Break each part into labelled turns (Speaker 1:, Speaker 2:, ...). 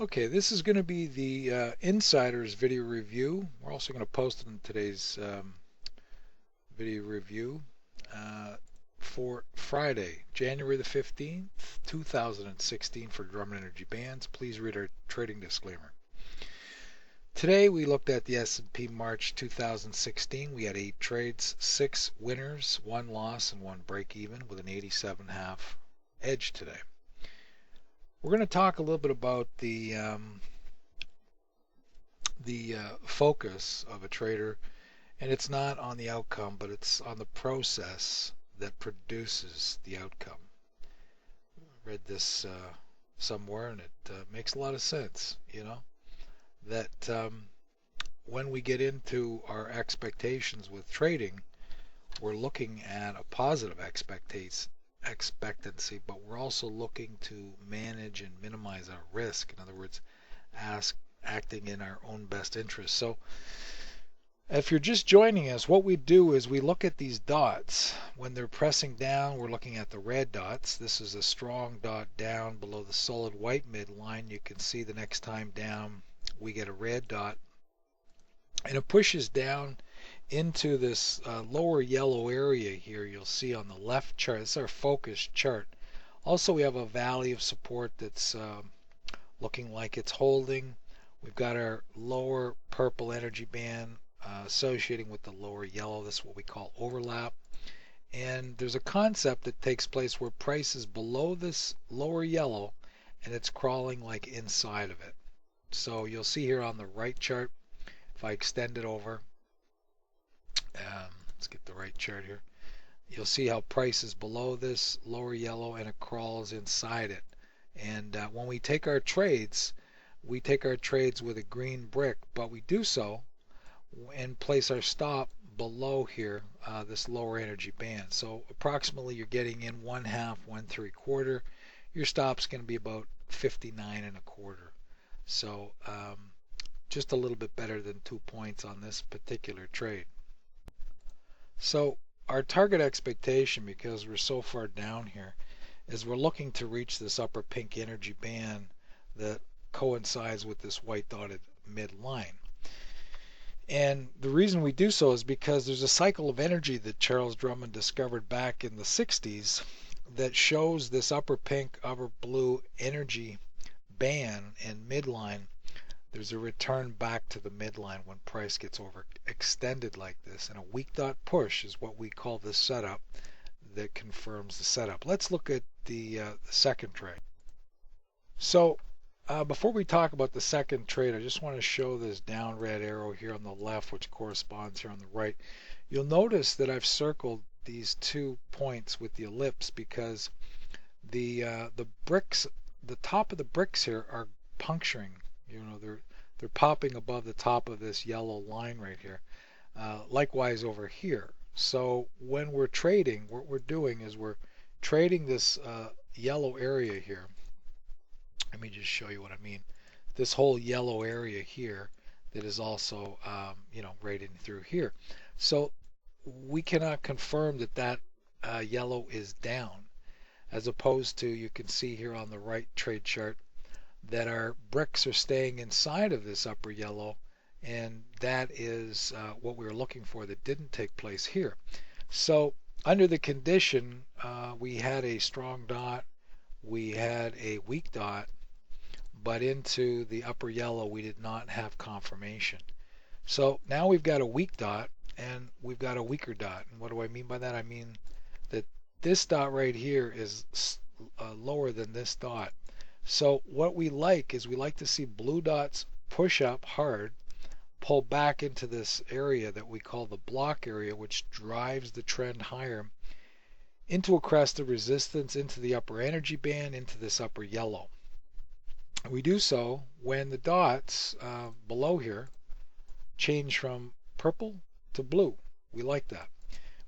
Speaker 1: Okay, this is going to be the Insider's video review. We're also going to post it in today's video review for Friday, January the 15th, 2016 for Drummond Energy Bands. Please read our trading disclaimer. Today we looked at the S&P March 2016. We had 8 trades, 6 winners, 1 loss, and 1 break even with an 87.5 edge today. We're going to talk a little bit about the focus of a trader, and it's not on the outcome, but it's on the process that produces the outcome. I read this somewhere, and it makes a lot of sense, that when we get into our expectations with trading, we're looking at a positive expectancy, but we're also looking to manage and minimize our risk. In other words, acting in our own best interest. So if you're just joining us, what we do is we look at these dots. When they're pressing down, we're looking at the red dots. This is a strong dot down below the solid white midline. You can see the next time down we get a red dot, and it pushes down into this lower yellow area here. You'll see on the left chart. This is our focus chart. Also, we have a valley of support that's looking like it's holding. We've got our lower purple energy band associating with the lower yellow. This is what we call overlap. And there's a concept that takes place where price is below this lower yellow and it's crawling like inside of it. So you'll see here on the right chart, if I extend it over, let's get the right chart here. You'll see how price is below this lower yellow and it crawls inside it. And when we take our trades, we take our trades with a green brick, but we do so and place our stop below here, this lower energy band. So approximately you're getting in 1/2, 1/3. Your stop's going to be about 59.25. So just a little bit better than 2 points on this particular trade. So our target expectation, because we're so far down here, is we're looking to reach this upper pink energy band that coincides with this white dotted midline. And the reason we do so is because there's a cycle of energy that Charles Drummond discovered back in the 60s that shows this upper pink, upper blue energy band and midline. There's a return back to the midline when price gets overextended like this, and a weak dot push is what we call this setup that confirms the setup. Let's look at the second trade. So before we talk about the second trade, I just want to show this down red arrow here on the left, which corresponds here on the right. You'll notice that I've circled these 2 points with the ellipse because the bricks, the top of the bricks here are puncturing. They're popping above the top of this yellow line right here. Likewise over here. So when we're trading, what we're doing is we're trading this yellow area here. Let me just show you what I mean. This whole yellow area here that is also right in through here. So we cannot confirm that yellow is down, as opposed to, you can see here on the right trade chart that our bricks are staying inside of this upper yellow, and that is what we were looking for that didn't take place here. So under the condition, we had a strong dot, we had a weak dot, but into the upper yellow we did not have confirmation. So now we've got a weak dot and we've got a weaker dot. And what do I mean by that? I mean that this dot right here is lower than this dot. So what we like is we like to see blue dots push up hard, pull back into this area that we call the block area, which drives the trend higher into a crest of resistance, into the upper energy band, into this upper yellow. We do so when the dots below here change from purple to blue. We like that.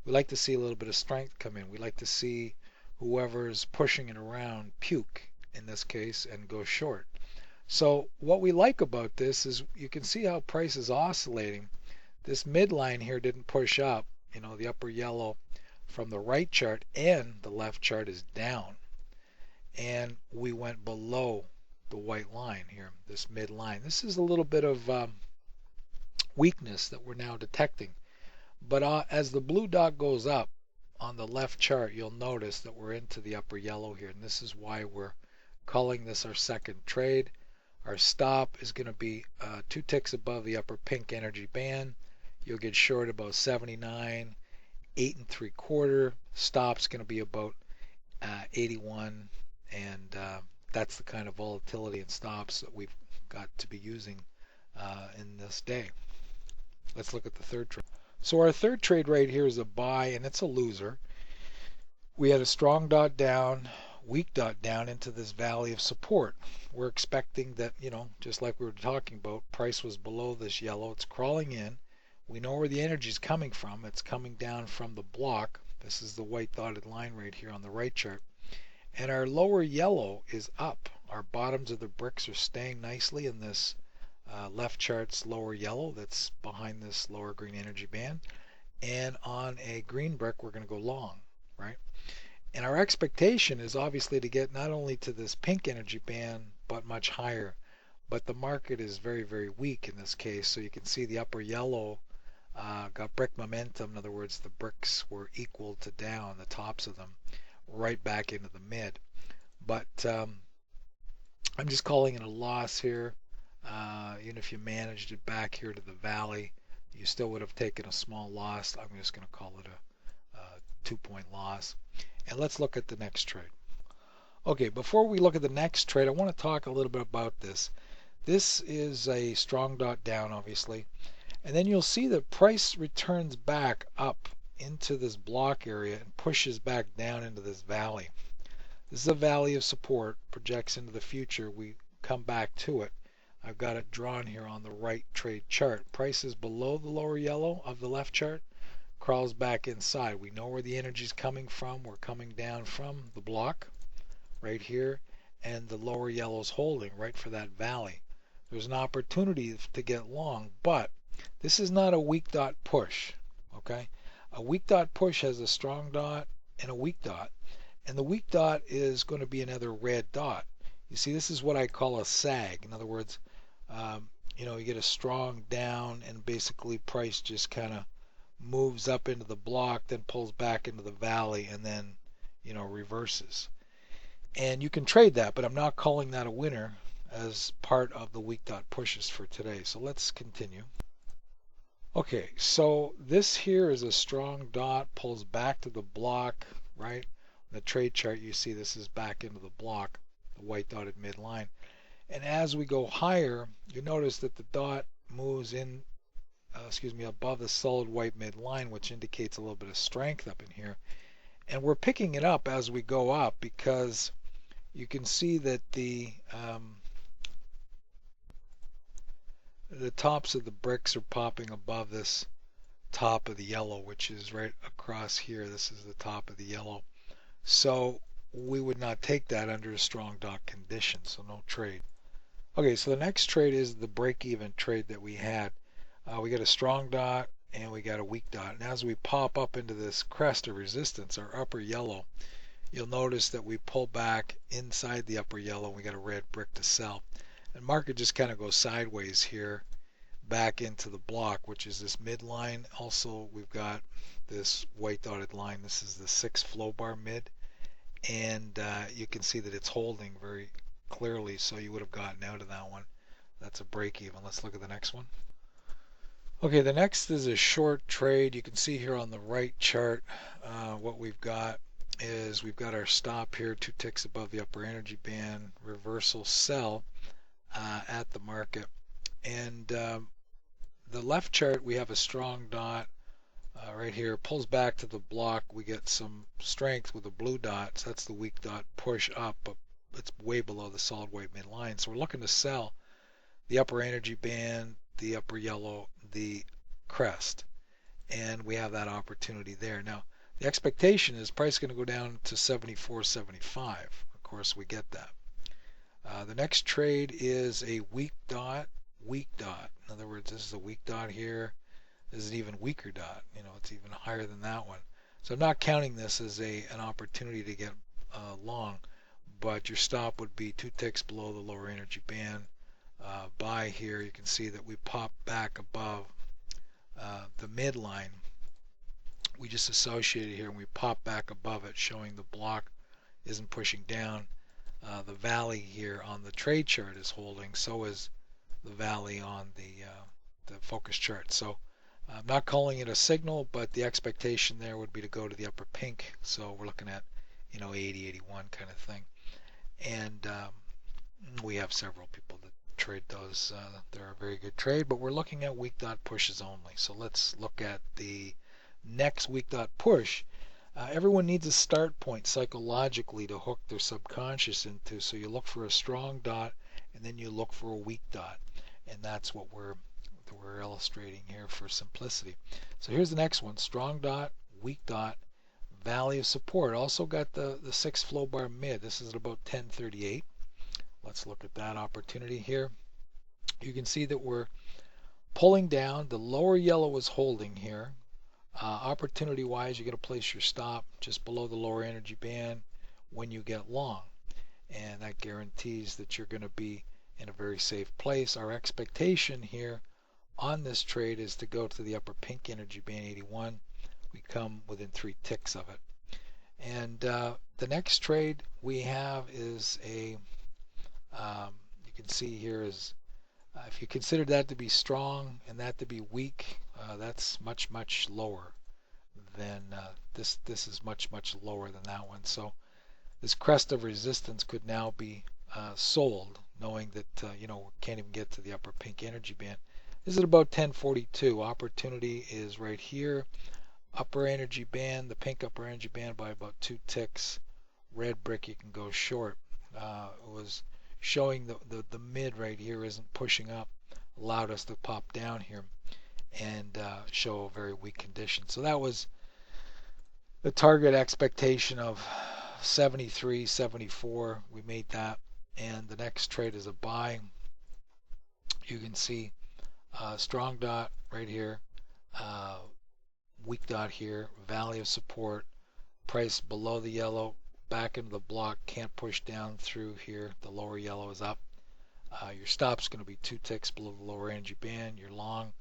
Speaker 1: We like to see a little bit of strength come in. We like to see whoever's pushing it around puke in this case and go short. So what we like about this is you can see how price is oscillating. This midline here didn't push up. The upper yellow from the right chart and the left chart is down. And we went below the white line here, this midline. This is a little bit of weakness that we're now detecting. But as the blue dot goes up on the left chart, you'll notice that we're into the upper yellow here. And this is why we're calling this our second trade. Our stop is going to be 2 ticks above the upper pink energy band. You'll get short about 79, 8 3/4. Stop's going to be about 81, and that's the kind of volatility and stops that we've got to be using in this day. Let's look at the third trade. So our third trade right here is a buy, and it's a loser. We had a strong dot down, weak dot down into this valley of support. We're expecting that, just like we were talking about, price was below this yellow. It's crawling in. We know where the energy is coming from. It's coming down from the block. This is the white dotted line right here on the right chart. And our lower yellow is up. Our bottoms of the bricks are staying nicely in this left chart's lower yellow that's behind this lower green energy band. And on a green brick, we're going to go long, right? And our expectation is obviously to get not only to this pink energy band, but much higher. But the market is very, very weak in this case. So you can see the upper yellow got brick momentum. In other words, the bricks were equal to down, the tops of them, right back into the mid. But I'm just calling it a loss here. Even if you managed it back here to the valley, you still would have taken a small loss. I'm just going to call it a 2-point loss. And let's look at the next trade. Okay, before we look at the next trade, I want to talk a little bit about this. This is a strong dot down, obviously. And then you'll see that price returns back up into this block area and pushes back down into this valley. This is a valley of support, projects into the future. We come back to it. I've got it drawn here on the right trade chart. Price is below the lower yellow of the left chart, crawls back inside. We know where the energy is coming from. We're coming down from the block right here, and the lower yellow is holding right for that valley. There's an opportunity to get long, but this is not a weak dot push, okay? A weak dot push has a strong dot and a weak dot, and the weak dot is going to be another red dot. You see, this is what I call a sag. In other words, you get a strong down, and basically price just kind of moves up into the block, then pulls back into the valley, and then, reverses. And you can trade that, but I'm not calling that a winner as part of the weak dot pushes for today. So let's continue. Okay, so this here is a strong dot, pulls back to the block, right? The trade chart, you see this is back into the block, the white dotted midline. And as we go higher, you notice that the dot moves in, above the solid white midline, which indicates a little bit of strength up in here. And we're picking it up as we go up because you can see that the tops of the bricks are popping above this top of the yellow, which is right across here. This is the top of the yellow. So we would not take that under a strong dot condition, so no trade. Okay, so the next trade is the break-even trade that we had. We got a strong dot and we got a weak dot. And as we pop up into this crest of resistance, our upper yellow, you'll notice that we pull back inside the upper yellow and we got a red brick to sell. And market just kind of goes sideways here back into the block, which is this midline. Also, we've got this white dotted line. This is the 6 FloBar mid. And you can see that it's holding very clearly, so you would have gotten out of that one. That's a break even. Let's look at the next one. Okay, the next is a short trade. You can see here on the right chart what we've got is we've got our stop here 2 ticks above the upper energy band, reversal sell at the market. And the left chart, we have a strong dot right here, pulls back to the block. We get some strength with the blue dots. That's the weak dot push up, but it's way below the solid white midline. So we're looking to sell the upper energy band, the upper yellow, the crest, and we have that opportunity there. Now the expectation is price is going to go down to 74.75. Of course, we get that. The next trade is a weak dot, weak dot. In other words, this is a weak dot here. This is an even weaker dot. It's even higher than that one. So I'm not counting this as an opportunity to get long, but your stop would be 2 ticks below the lower energy band. Buy here, you can see that we pop back above the midline. We just associated here and we pop back above it, showing the block isn't pushing down. The valley here on the trade chart is holding, so is the valley on the focus chart. So I'm not calling it a signal, but the expectation there would be to go to the upper pink. So we're looking at 80, 81 kind of thing. And we have several people that trade those. They're a very good trade, but we're looking at weak dot pushes only. So let's look at the next weak dot push. Everyone needs a start point psychologically to hook their subconscious into. So you look for a strong dot, and then you look for a weak dot, and that's what we're illustrating here for simplicity. So here's the next one: strong dot, weak dot, valley of support. Also got the 6 flow bar mid. This is at about 1038. Let's look at that opportunity here. You can see that we're pulling down. The lower yellow is holding here. Opportunity wise, you're going to place your stop just below the lower energy band when you get long, and that guarantees that you're going to be in a very safe place. Our expectation here on this trade is to go to the upper pink energy band 81. We come within 3 ticks of it. And the next trade we have is a you can see here is if you consider that to be strong and that to be weak, that's much lower than this is much lower than that one. So this crest of resistance could now be sold, knowing that we can't even get to the upper pink energy band. This is at about 1042. Opportunity is right here. Upper energy band, the pink upper energy band by about 2 ticks. Red brick you can go short. It was showing the mid right here isn't pushing up, allowed us to pop down here and show a very weak condition. So that was the target expectation of 73, 74. We made that, and the next trade is a buy. You can see strong dot right here, weak dot here, valley of support, price below the yellow, back into the block, can't push down through here. The lower yellow is up. Your stop's going to be 2 ticks below the lower energy band. You're long.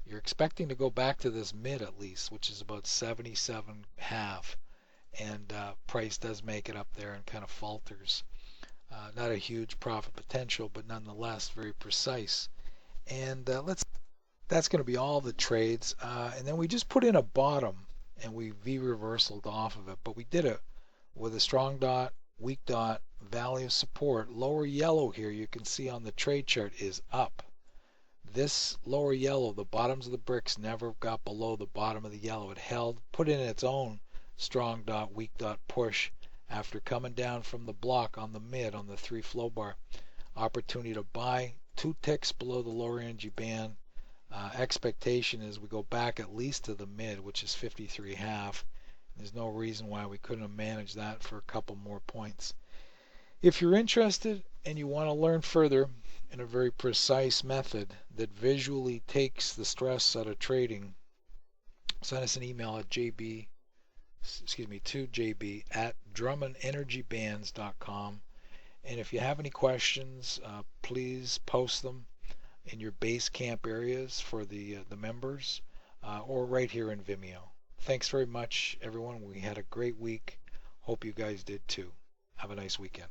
Speaker 1: You're expecting to go back to this mid at least, which is about 77.5, and price does make it up there and kind of falters. Not a huge profit potential, but nonetheless very precise. And that's going to be all the trades. And then we just put in a bottom and we V-reversaled off of it, but we did it with a strong dot, weak dot, valley of support. Lower yellow here you can see on the trade chart is up. This lower yellow, the bottoms of the bricks never got below the bottom of the yellow. It held, put in its own strong dot, weak dot push after coming down from the block on the mid on the 3 flow bar. Opportunity to buy 2 ticks below the lower energy band. Expectation is we go back at least to the mid, which is 53.5. There's no reason why we couldn't have managed that for a couple more points. If you're interested and you want to learn further in a very precise method that visually takes the stress out of trading, send us an email at to jb@drummondenergybands.com. And if you have any questions, please post them in your base camp areas for the members, or right here in Vimeo. Thanks very much, everyone. We had a great week. Hope you guys did too. Have a nice weekend.